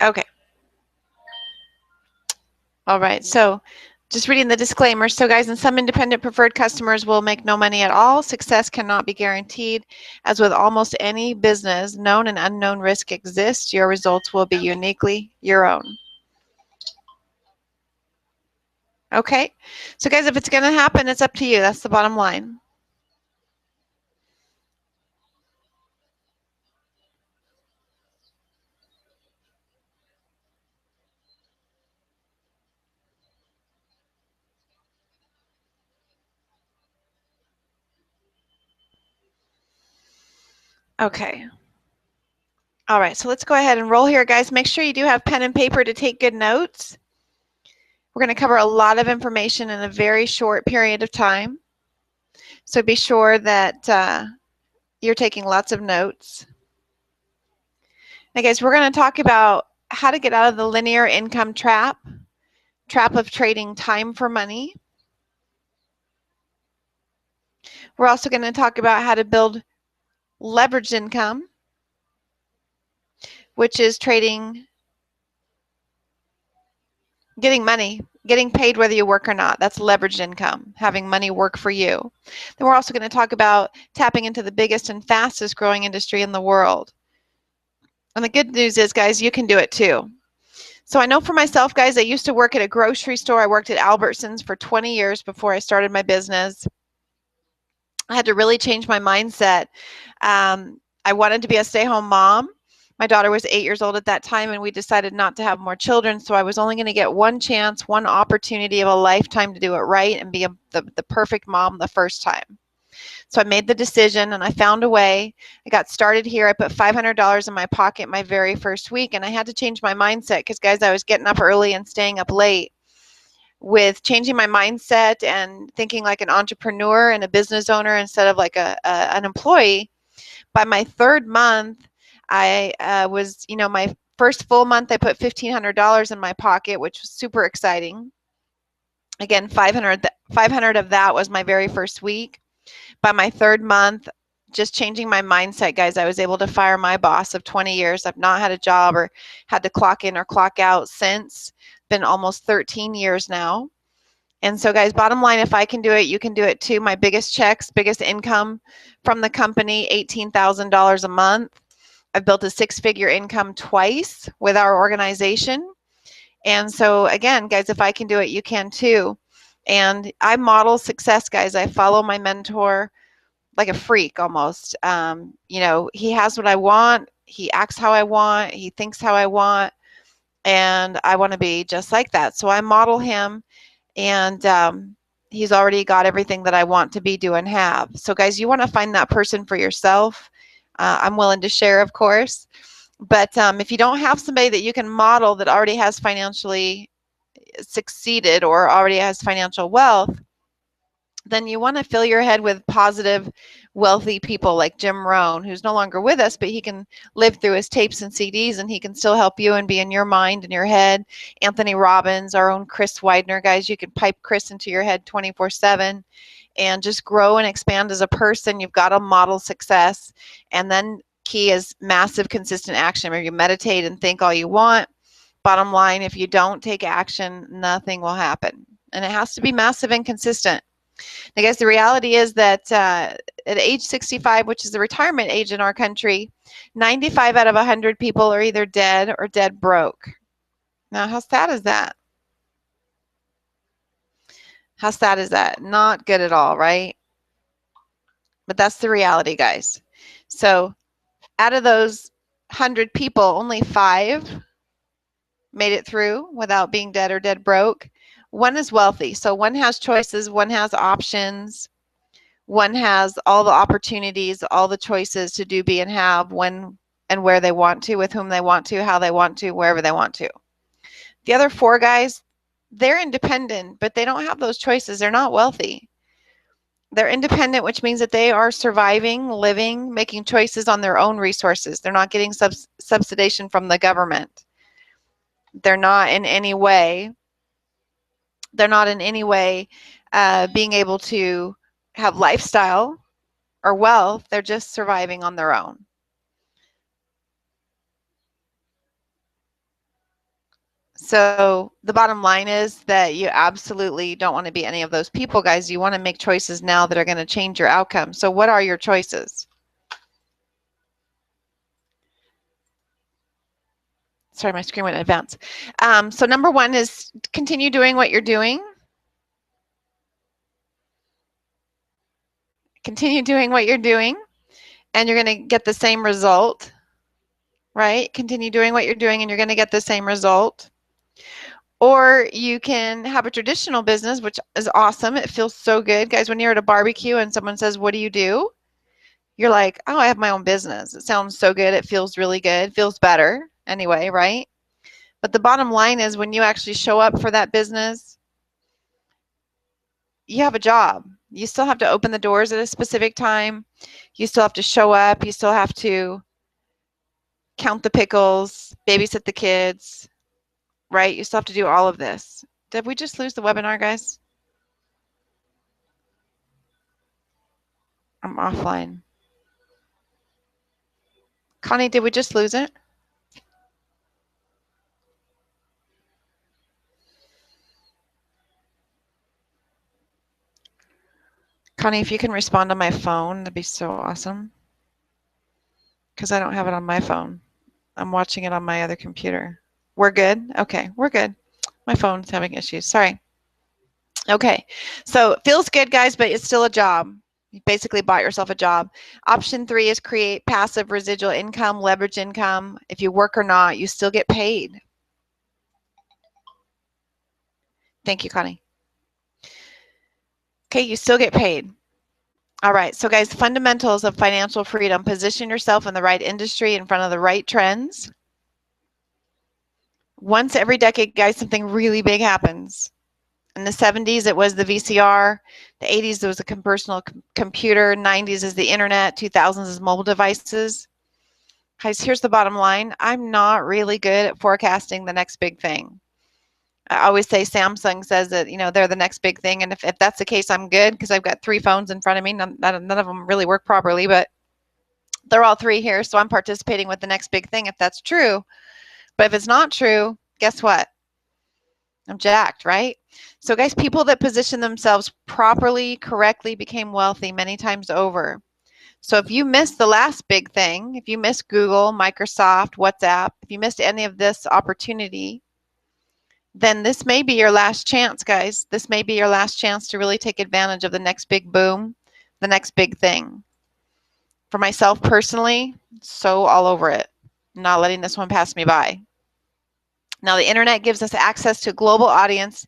Okay. All right. So just reading the disclaimer. So guys, and some independent preferred customers will make no money at all. Success cannot be guaranteed. As with almost any business, known and unknown risk exists. Your results will be uniquely your own. Okay. So guys, if it's going to happen, it's up to you. That's the bottom line. Okay. All right. So let's go ahead and roll here, guys. Make sure you do have pen and paper to take good notes. We're going to cover a lot of information in a very short period of time. So be sure that you're taking lots of notes. Now, guys, we're going to talk about how to get out of the linear income trap of trading time for money. We're also going to talk about how to build leveraged income, which is trading, getting money, getting paid whether you work or not. That's leveraged income, having money work for you. Then we're also going to talk about tapping into the biggest and fastest growing industry in the world. And the good news is, guys, you can do it too. So I know for myself, guys, I used to work at a grocery store. I worked at Albertsons for 20 years before I started my business. I had to really change my mindset. I wanted to be a stay-home mom. My daughter was 8 years old at that time, and we decided not to have more children. So I was only going to get one chance, one opportunity of a lifetime to do it right and be the perfect mom the first time. So I made the decision and I found a way. I got started here. I put $500 in my pocket my very first week, and I had to change my mindset because, guys, I was getting up early and staying up late. With changing my mindset and thinking like an entrepreneur and a business owner instead of like an employee, by my third month, I was, my first full month, I put $1,500 in my pocket, which was super exciting. Again, 500 of that was my very first week. By my third month, just changing my mindset, guys, I was able to fire my boss of 20 years. I've not had a job or had to clock in or clock out since. Been almost 13 years now. And so, guys, bottom line, if I can do it, you can do it too. My biggest checks, biggest income from the company, $18,000 a month. I've built a six-figure income twice with our organization. And so, again, guys, if I can do it, you can too. And I model success, guys. I follow my mentor like a freak almost. He has what I want. He acts how I want. He thinks how I want. And I want to be just like that. So I model him, and he's already got everything that I want to be, do, and have. So, guys, you want to find that person for yourself. I'm willing to share, of course. But if you don't have somebody that you can model that already has financially succeeded or already has financial wealth, then you want to fill your head with positive, wealthy people like Jim Rohn, who's no longer with us, but he can live through his tapes and CDs, and he can still help you and be in your mind and your head. Anthony Robbins, our own Chris Widener, guys, you can pipe Chris into your head 24/7 and just grow and expand as a person. You've got to model success. And then key is massive, consistent action. Where you meditate and think all you want. Bottom line, if you don't take action, nothing will happen. And it has to be massive and consistent. Now, guys, the reality is that at age 65, which is the retirement age in our country, 95 out of 100 people are either dead or dead broke. Now, how sad is that? How sad is that? Not good at all, right? But that's the reality, guys. So out of those 100 people, only 5 made it through without being dead or dead broke. One is wealthy. So one has choices, one has options. One has all the opportunities, all the choices to do, be, and have when and where they want to, with whom they want to, how they want to, wherever they want to. The other 4 guys, they're independent, but they don't have those choices. They're not wealthy. They're independent, which means that they are surviving, living, making choices on their own resources. They're not getting subsidization from the government. They're not in any way being able to have lifestyle or wealth. They're just surviving on their own. So the bottom line is that you absolutely don't want to be any of those people, guys. You want to make choices now that are going to change your outcome. So what are your choices? Sorry, my screen went in advance. So number one is continue doing what you're doing. Continue doing what you're doing, and you're going to get the same result, right? Continue doing what you're doing, and you're going to get the same result. Or you can have a traditional business, which is awesome. It feels so good. Guys, when you're at a barbecue and someone says, what do you do? You're like, oh, I have my own business. It sounds so good. It feels really good. It feels better anyway, right? But the bottom line is when you actually show up for that business, you have a job. You still have to open the doors at a specific time. You still have to show up. You still have to count the pickles, babysit the kids, right? You still have to do all of this. Did we just lose the webinar, guys? I'm offline. Connie, did we just lose it? Connie, if you can respond on my phone, that'd be so awesome. Because I don't have it on my phone. I'm watching it on my other computer. We're good? Okay, we're good. My phone's having issues. Sorry. Okay, so it feels good, guys, but it's still a job. You basically bought yourself a job. Option 3 is create passive residual income, leverage income. If you work or not, you still get paid. Thank you, Connie. Okay, you still get paid. All right, so guys, fundamentals of financial freedom. Position yourself in the right industry in front of the right trends. Once every decade, guys, something really big happens. In the 70s, it was the VCR. The 80s, there was a personal computer. 90s is the internet. 2000s is mobile devices. Guys, here's the bottom line. I'm not really good at forecasting the next big thing. I always say Samsung says that, you know, they're the next big thing. And if that's the case, I'm good because I've got 3 phones in front of me. None of them really work properly, but they're all 3 here. So I'm participating with the next big thing if that's true. But if it's not true, guess what? I'm jacked, right? So guys, people that position themselves properly, correctly became wealthy many times over. So if you missed the last big thing, if you missed Google, Microsoft, WhatsApp, if you missed any of this opportunity, then this may be your last chance, guys. This may be your last chance to really take advantage of the next big boom, the next big thing. For myself personally, so all over it. Not letting this one pass me by. Now, the internet gives us access to a global audience.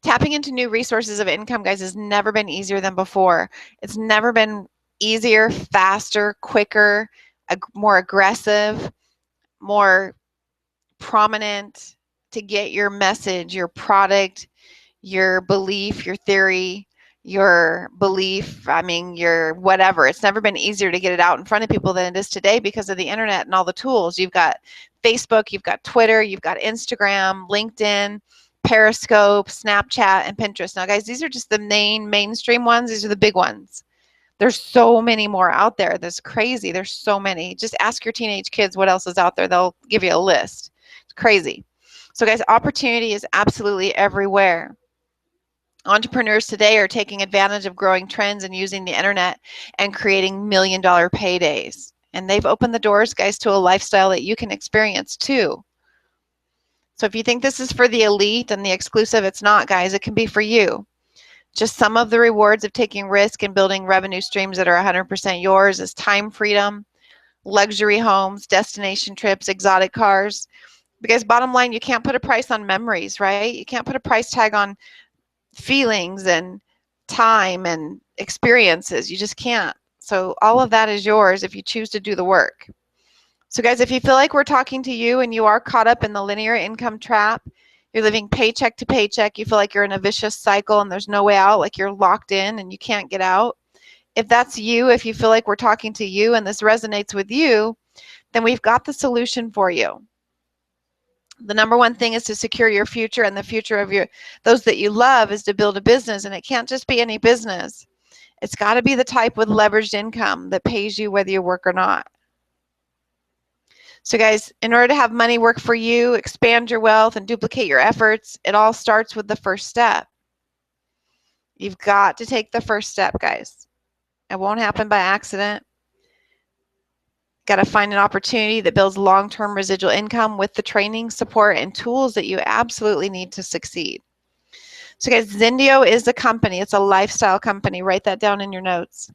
Tapping into new resources of income, guys, has never been easier than before. It's never been easier, faster, quicker, more aggressive, more prominent to get your message, your product, your belief, your theory, your belief, I mean, your whatever. It's never been easier to get it out in front of people than it is today because of the internet and all the tools. You've got Facebook, you've got Twitter, you've got Instagram, LinkedIn, Periscope, Snapchat, and Pinterest. Now, guys, these are just the mainstream ones. These are the big ones. There's so many more out there. That's crazy. There's so many. Just ask your teenage kids what else is out there. They'll give you a list. It's crazy. So, guys, opportunity is absolutely everywhere. Entrepreneurs today are taking advantage of growing trends and using the internet and creating million-dollar paydays. And they've opened the doors, guys, to a lifestyle that you can experience too. So if you think this is for the elite and the exclusive, it's not, guys. It can be for you. Just some of the rewards of taking risk and building revenue streams that are 100% yours is time freedom, luxury homes, destination trips, exotic cars. Because bottom line, you can't put a price on memories, right? You can't put a price tag on feelings and time and experiences. You just can't. So all of that is yours if you choose to do the work. So guys, if you feel like we're talking to you and you are caught up in the linear income trap, you're living paycheck to paycheck, you feel like you're in a vicious cycle and there's no way out, like you're locked in and you can't get out. If that's you, if you feel like we're talking to you and this resonates with you, then we've got the solution for you. The number one thing is to secure your future, and the future of those that you love is to build a business, and it can't just be any business. It's got to be the type with leveraged income that pays you whether you work or not. So guys, in order to have money work for you, expand your wealth, and duplicate your efforts, it all starts with the first step. You've got to take the first step, guys. It won't happen by accident. Got to find an opportunity that builds long-term residual income with the training, support, and tools that you absolutely need to succeed. So guys, Zendio is a company. It's a lifestyle company. Write that down in your notes.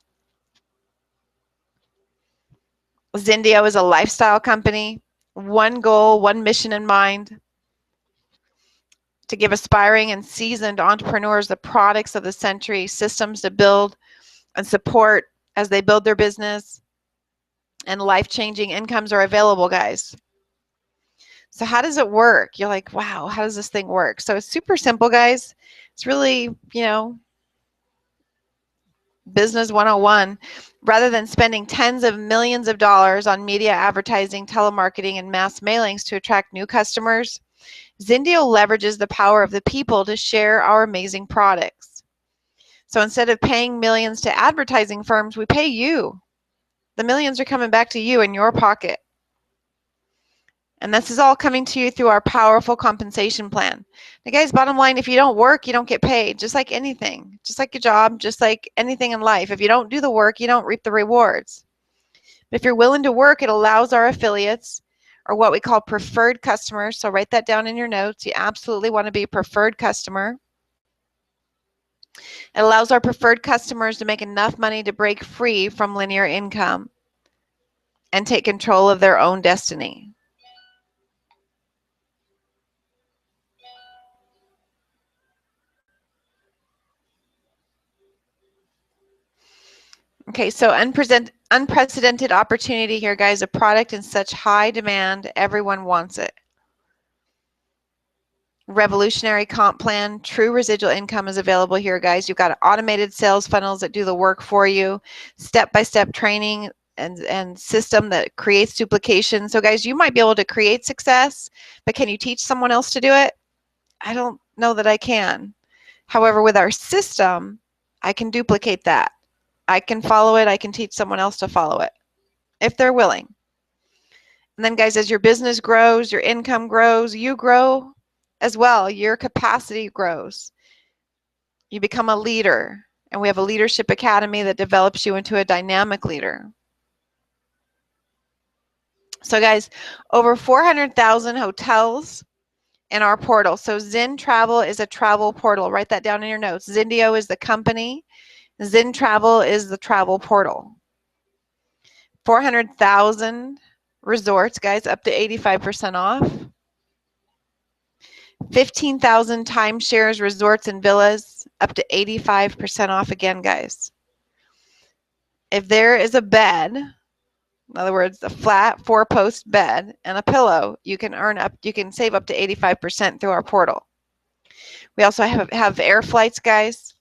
Zendio is a lifestyle company. One goal, one mission in mind: to give aspiring and seasoned entrepreneurs the products of the century, systems to build and support as they build their business, and life-changing incomes are available, guys. So how does it work? You're like, wow, how does this thing work? So it's super simple, guys. It's really, business 101. Rather than spending tens of millions of dollars on media advertising, telemarketing, and mass mailings to attract new customers, Zendio leverages the power of the people to share our amazing products. So instead of paying millions to advertising firms, we pay you. The millions are coming back to you in your pocket. And this is all coming to you through our powerful compensation plan. Now, guys, bottom line, if you don't work, you don't get paid, just like anything, just like your job, just like anything in life. If you don't do the work, you don't reap the rewards. But if you're willing to work, it allows our affiliates, or what we call preferred customers. So write that down in your notes. You absolutely want to be a preferred customer. It allows our preferred customers to make enough money to break free from linear income and take control of their own destiny. Okay, so unprecedented opportunity here, guys. A product in such high demand, everyone wants it. Revolutionary comp plan, true residual income is available here, guys. You've got automated sales funnels that do the work for you, step-by-step training and system that creates duplication. So guys, you might be able to create success, but can you teach someone else to do it? I don't know that I can. However, with our system, I can duplicate that. I can follow it. I can teach someone else to follow it if they're willing. And then, guys, as your business grows, your income grows, you grow as well. Your capacity grows. You become a leader. And we have a leadership academy that develops you into a dynamic leader. So, guys, over 400,000 hotels in our portal. So Zen Travel is a travel portal. Write that down in your notes. Zendio is the company. Zen Travel is the travel portal. 400,000 resorts, guys, up to 85% off. 15,000 timeshares, resorts, and villas, up to 85% off again, guys. If there is a bed, in other words, a flat 4-post bed and a pillow, you can save up to 85% through our portal. We also have air flights, guys.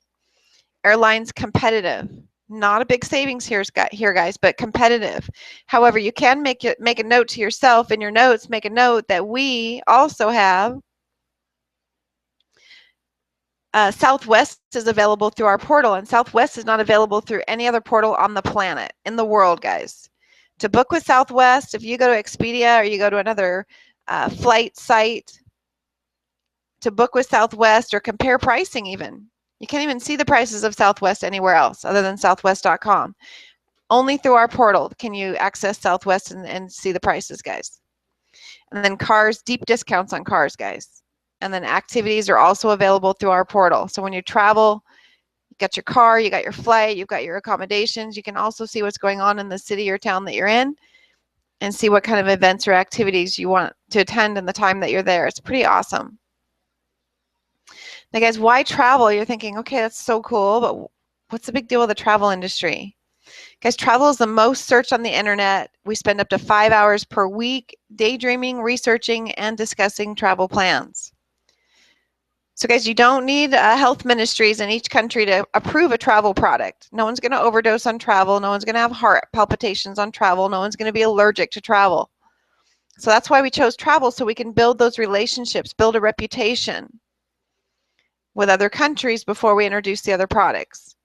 Airlines competitive. Not a big savings here, guys, but competitive. However, you can make a note to yourself in your notes. Make a note that we also have Southwest is available through our portal, and Southwest is not available through any other portal on the planet, in the world, guys. To book with Southwest, if you go to Expedia or you go to another flight site, to book with Southwest or compare pricing even, you can't even see the prices of Southwest anywhere else other than southwest.com. Only through our portal can you access Southwest and see the prices, guys. And then cars, deep discounts on cars, guys. And then activities are also available through our portal. So when you travel, you got your car, you got your flight, you've got your accommodations. You can also see what's going on in the city or town that you're in and see what kind of events or activities you want to attend in the time that you're there. It's pretty awesome. Now, guys, why travel? You're thinking, okay, that's so cool, but what's the big deal with the travel industry? Guys, travel is the most searched on the internet. We spend up to 5 hours per week daydreaming, researching, and discussing travel plans. So, guys, you don't need health ministries in each country to approve a travel product. No one's going to overdose on travel. No one's going to have heart palpitations on travel. No one's going to be allergic to travel. So that's why we chose travel, so we can build those relationships, build a reputation with other countries before we introduce the other products.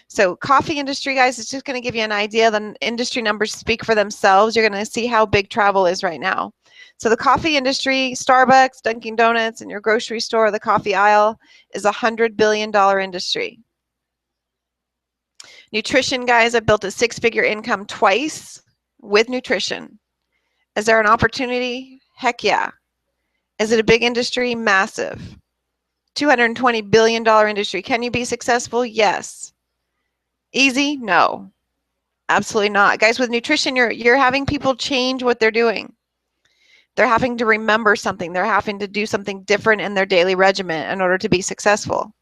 So coffee industry, guys, it's just going to give you an idea. The industry numbers speak for themselves. You're going to see how big travel is right now. So the coffee industry, Starbucks, Dunkin' Donuts, and your grocery store, the coffee aisle, is a $100 billion industry. Nutrition, guys, I've built a six-figure income twice with nutrition. Is there an opportunity? Heck yeah. Is it a big industry? Massive. $220 billion industry. Can you be successful? Yes. Easy? No. Absolutely not. Guys, with nutrition, you're having people change what they're doing. They're having to remember something. They're having to do something different in their daily regimen in order to be successful.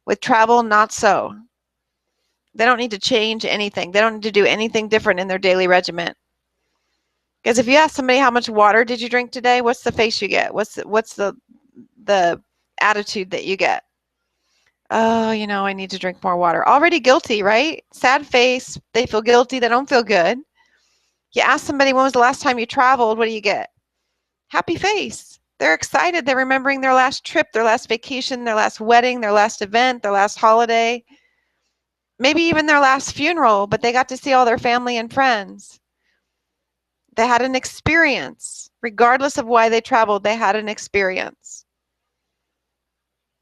With travel, not so. They don't need to change anything. They don't need to do anything different in their daily regimen. Because if you ask somebody how much water did you drink today, what's the face you get? What's the attitude that you get? Oh, you know, I need to drink more water. Already guilty, right? Sad face. They feel guilty. They don't feel good. You ask somebody, when was the last time you traveled? What do you get? Happy face. They're excited. They're remembering their last trip, their last vacation, their last wedding, their last event, their last holiday, maybe even their last funeral, but they got to see all their family and friends. They had an experience. Regardless of why they traveled, they had an experience.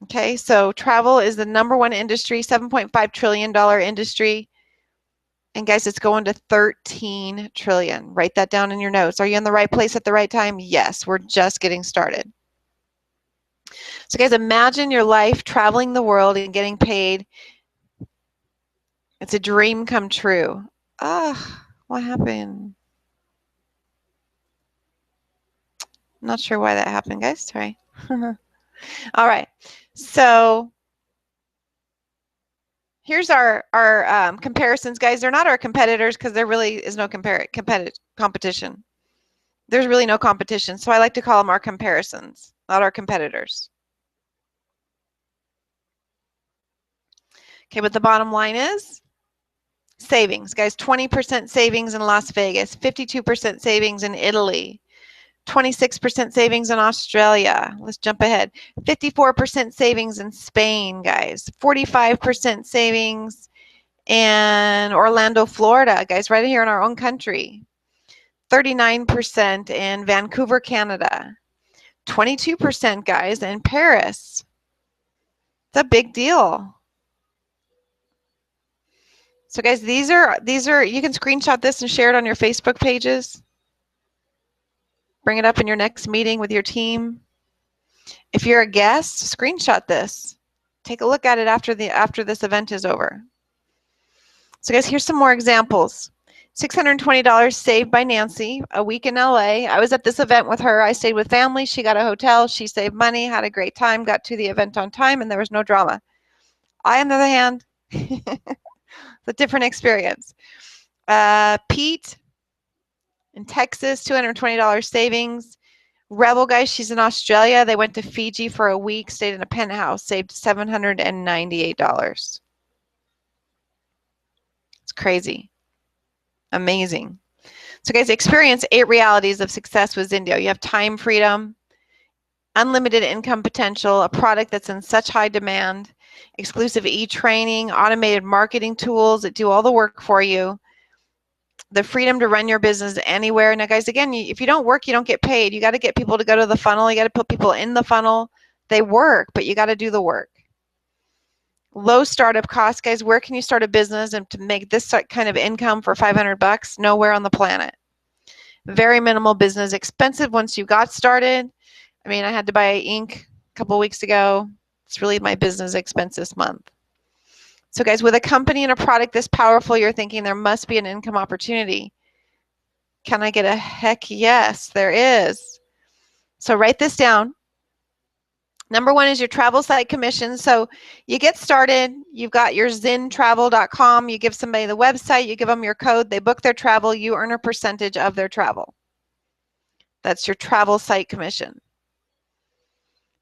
Okay, so travel is the #1 industry, $7.5 trillion industry. And guys, it's going to 13 trillion. Write that down in your notes. Are you in the right place at the right time? Yes, we're just getting started. So guys, imagine your life traveling the world and getting paid. It's a dream come true. What happened? Not sure why that happened, guys. Sorry. All right. So here's our comparisons, guys. They're not our competitors because there really is no competition. There's really no competition. So I like to call them our comparisons, not our competitors. Okay, but the bottom line is savings, guys. 20% savings in Las Vegas, 52% savings in Italy, 26% savings in Australia. Let's jump ahead. 54% savings in Spain, guys. 45% savings in Orlando, Florida, guys, right here in our own country. 39% in Vancouver, Canada. 22%, guys, in Paris. It's a big deal. So guys, these are you can screenshot this and share it on your Facebook pages. Bring it up in your next meeting with your team. If you're a guest, screenshot this. Take a look at it after this event is over. So guys, here's some more examples. $620 saved by Nancy, a week in LA. I was at this event with her. I stayed with family. She got a hotel. She saved money, had a great time, got to the event on time, and there was no drama. I, on the other hand, it's a different experience. Pete in Texas, $220 savings. Rebel, guys, she's in Australia. They went to Fiji for a week, stayed in a penthouse, saved $798. It's crazy. Amazing. So guys, experience 8 realities of success with Zendio. You have time freedom, unlimited income potential, a product that's in such high demand, exclusive e-training, automated marketing tools that do all the work for you, the freedom to run your business anywhere. Now, guys, again, if you don't work, you don't get paid. You got to get people to go to the funnel. You got to put people in the funnel. They work, but you got to do the work. Low startup costs, guys. Where can you start a business and to make this kind of income for $500? Nowhere on the planet. Very minimal business. Expensive once you got started. I mean, I had to buy ink a couple weeks ago. It's really my business expense this month. So guys, with a company and a product this powerful, you're thinking there must be an income opportunity. Can I get a heck yes? There is. So write this down. #1 is your travel site commission. So you get started, you've got your zentravel.com, you give somebody the website, you give them your code, they book their travel, you earn a percentage of their travel. That's your travel site commission.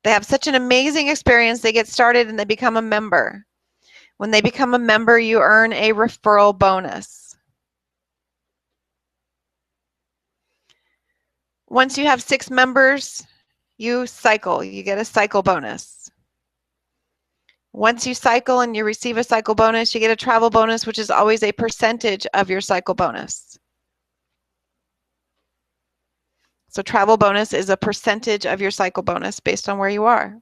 They have such an amazing experience, they get started and they become a member. When they become a member, you earn a referral bonus. Once you have 6 members, you cycle. You get a cycle bonus. Once you cycle and you receive a cycle bonus, you get a travel bonus, which is always a percentage of your cycle bonus. So travel bonus is a percentage of your cycle bonus based on where you are.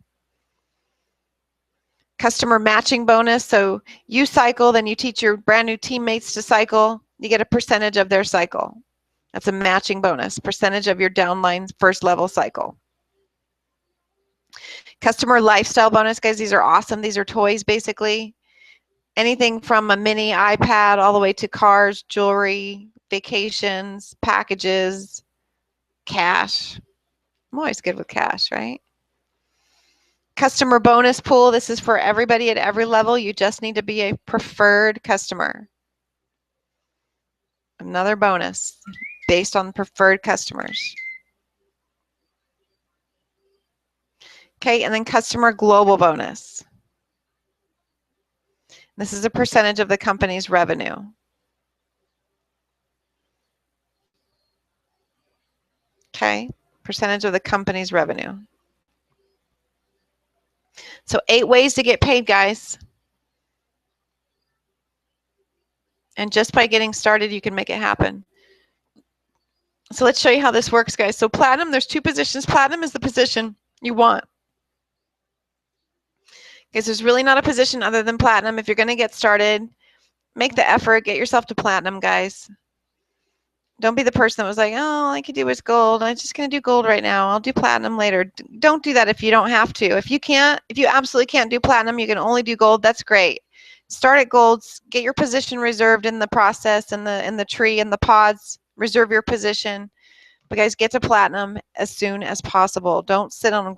Customer matching bonus, so you cycle, then you teach your brand new teammates to cycle, you get a percentage of their cycle. That's a matching bonus, percentage of your downline first level cycle. Customer lifestyle bonus, guys, these are awesome. These are toys, basically. Anything from a mini iPad all the way to cars, jewelry, vacations, packages, cash. I'm always good with cash, right? Customer bonus pool, this is for everybody at every level. You just need to be a preferred customer. Another bonus based on preferred customers. Okay, and then customer global bonus. This is a percentage of the company's revenue. Okay, percentage of the company's revenue. So 8 ways to get paid, guys. And just by getting started, you can make it happen. So let's show you how this works, guys. So platinum, there's 2 positions. Platinum is the position you want. Because there's really not a position other than platinum. If you're going to get started, make the effort, get yourself to platinum, guys. Don't be the person that was like, oh, all I could do is gold. I'm just going to do gold right now. I'll do platinum later. Don't do that if you don't have to. If you absolutely can't do platinum, you can only do gold, that's great. Start at golds, get your position reserved in the process, in the tree, in the pods, reserve your position. But guys, get to platinum as soon as possible. Don't sit on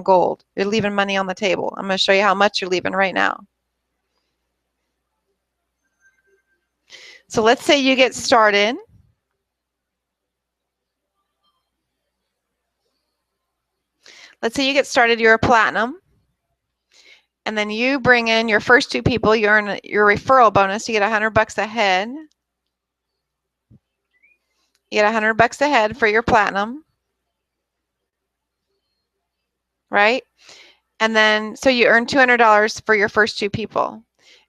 gold. You're leaving money on the table. I'm going to show you how much you're leaving right now. So let's say you get started. Let's say you get started, you're a platinum, and then you bring in your first 2 people, you earn your referral bonus, you get $100 a head. You get $100 a head for your platinum, right? And then, so you earn $200 for your first 2 people.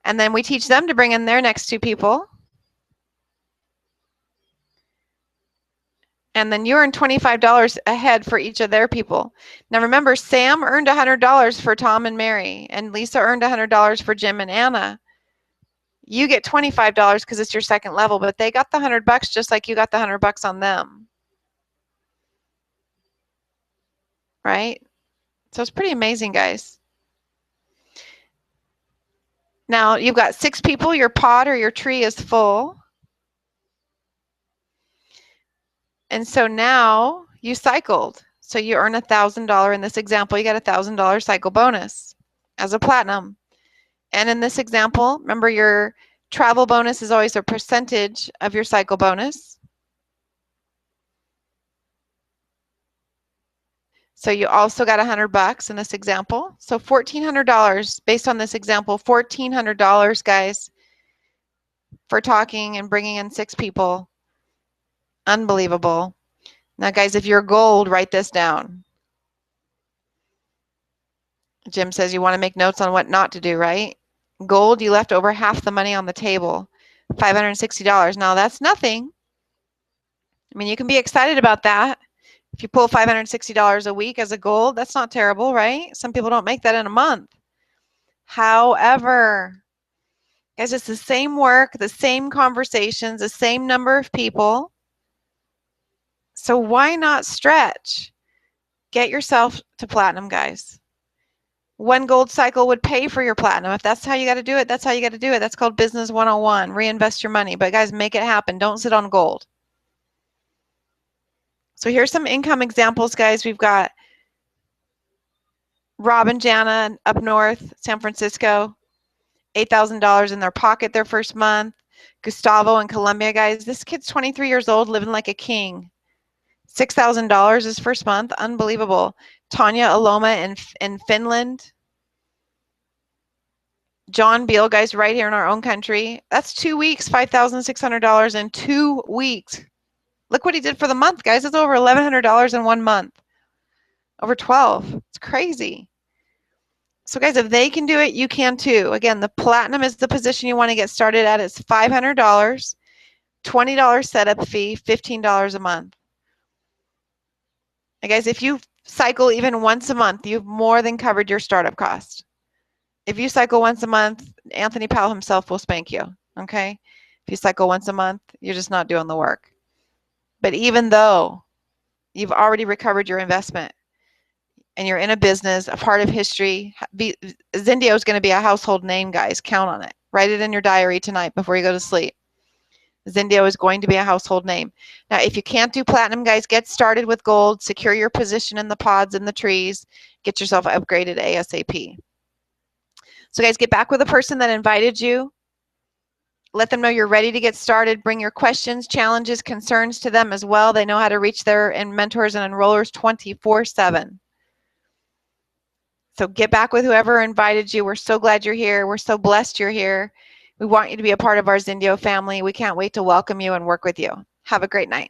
And then we teach them to bring in their next 2 people. And then you earn $25 a head for each of their people. Now remember, Sam earned $100 for Tom and Mary, and Lisa earned $100 for Jim and Anna. You get $25 because it's your second level, but they got the $100 just like you got the $100 on them. Right? So it's pretty amazing, guys. Now you've got 6 people, your pod or your tree is full. And so now you cycled. So you earn $1,000 in this example. You got a $1,000 cycle bonus as a platinum. And in this example, remember your travel bonus is always a percentage of your cycle bonus. So you also got $100 in this example. So $1,400 based on this example, $1,400, guys, for talking and bringing in 6 people. Unbelievable. Now, guys, if you're gold, write this down. Jim says you want to make notes on what not to do, right? Gold, you left over half the money on the table, $560. Now, that's nothing. I mean, you can be excited about that. If you pull $560 a week as a gold, that's not terrible, right? Some people don't make that in a month. However, guys, it's the same work, the same conversations, the same number of people. So why not stretch? Get yourself to platinum, guys. 1 gold cycle would pay for your platinum. If that's how you got to do it, that's how you got to do it. That's called business 101. Reinvest your money. But guys, make it happen. Don't sit on gold. So here's some income examples, guys. We've got Rob and Jana up north, San Francisco, $8,000 in their pocket their first month. Gustavo in Colombia, guys. This kid's 23 years old, living like a king. $6,000 his first month. Unbelievable. Tanya Aloma in Finland. John Beal, guys, right here in our own country. That's 2 weeks, $5,600 in 2 weeks. Look what he did for the month, guys. It's over $1,100 in 1 month. Over 12. It's crazy. So guys, if they can do it, you can too. Again, the platinum is the position you want to get started at. It's $500, $20 setup fee, $15 a month. And guys, if you cycle even once a month, you've more than covered your startup cost. If you cycle once a month, Anthony Powell himself will spank you, okay? If you cycle once a month, you're just not doing the work. But even though you've already recovered your investment and you're in a business, a part of history, Zendio is going to be a household name, guys. Count on it. Write it in your diary tonight before you go to sleep. Zendio is going to be a household name. Now, if you can't do platinum, guys, get started with gold. Secure your position in the pods and the trees. Get yourself upgraded ASAP. So, guys, get back with the person that invited you. Let them know you're ready to get started. Bring your questions, challenges, concerns to them as well. They know how to reach their mentors and enrollers 24/7. So get back with whoever invited you. We're so glad you're here. We're so blessed you're here. We want you to be a part of our Zendio family. We can't wait to welcome you and work with you. Have a great night.